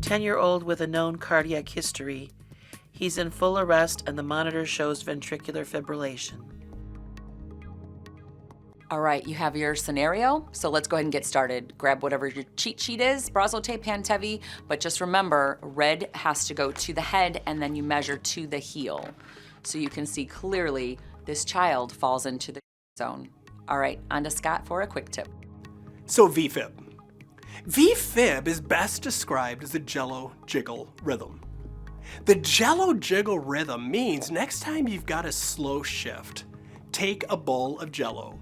10-year-old with a known cardiac history. He's in full arrest and the monitor shows ventricular fibrillation. All right, you have your scenario, so let's go ahead and get started. Grab whatever your cheat sheet is, Brazotape, Pantevi, but just remember, red has to go to the head and then you measure to the heel. So you can see clearly this child falls into the zone. All right, on to Scott for a quick tip. So Vfib. Vfib is best described as a jello jiggle rhythm. The jello jiggle rhythm means next time you've got a slow shift, take a bowl of jello,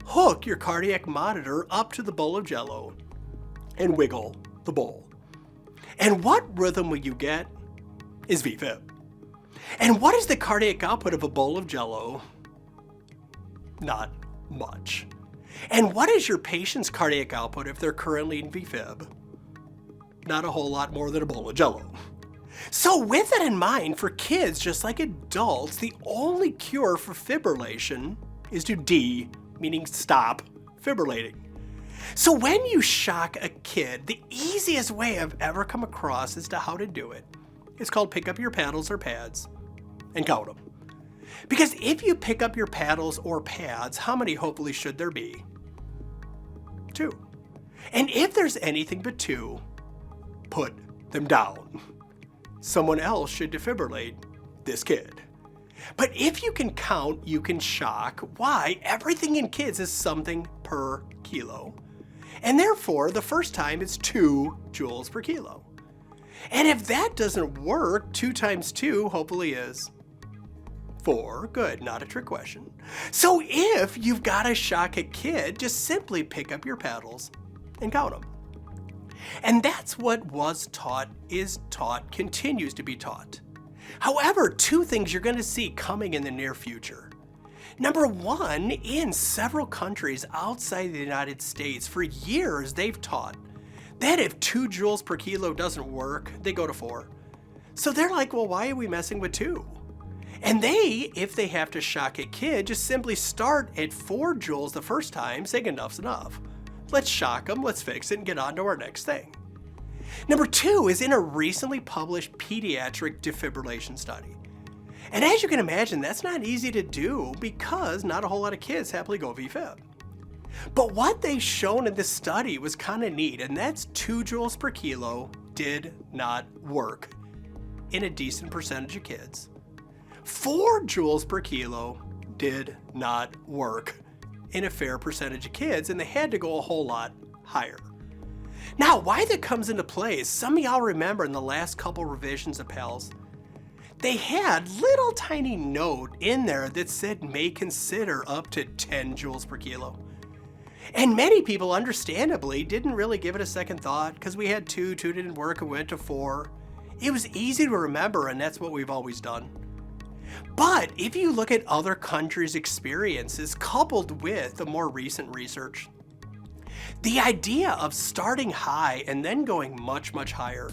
hook your cardiac monitor up to the bowl of jello, and wiggle the bowl. And what rhythm will you get is Vfib. And what is the cardiac output of a bowl of jello? Not much. And what is your patient's cardiac output if they're currently in Vfib? Not a whole lot more than a bowl of jello. So with that in mind, for kids just like adults, the only cure for fibrillation is to meaning stop fibrillating. So when you shock a kid, the easiest way I've ever come across as to how to do it is called pick up your paddles or pads and count them. Because if you pick up your paddles or pads, how many hopefully should there be? 2. And if there's anything but 2, put them down. Someone else should defibrillate this kid. But if you can count, you can shock. Why? Everything in kids is something per kilo. And therefore, the first time it's 2 joules per kilo. And if that doesn't work, 2 times 2 hopefully is 4. Good, not a trick question. So if you've got to shock a kid, just simply pick up your paddles and count them. And that's what was taught, is taught, continues to be taught. However, 2 things you're going to see coming in the near future. Number 1, in several countries outside the United States, for years they've taught that if 2 joules per kilo doesn't work, they go to 4. So they're like, well, why are we messing with 2? And they, if they have to shock a kid, just simply start at 4 joules the first time, saying enough's enough. Let's shock them, let's fix it, and get on to our next thing. Number 2 is in a recently published pediatric defibrillation study. And as you can imagine, that's not easy to do because not a whole lot of kids happily go Vfib. But what they've shown in this study was kind of neat, and that's 2 joules per kilo did not work in a decent percentage of kids. 4 joules per kilo did not work in a fair percentage of kids, and they had to go a whole lot higher. Now, why that comes into play is some of y'all remember in the last couple revisions of PALS, they had little tiny note in there that said may consider up to 10 joules per kilo. And many people understandably didn't really give it a second thought because we had 2 didn't work, and went to 4. It was easy to remember, and that's what we've always done. But if you look at other countries' experiences coupled with the more recent research, the idea of starting high and then going much, much higher,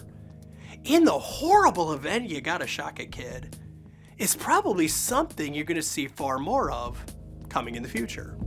in the horrible event you gotta shock a kid, is probably something you're gonna see far more of coming in the future.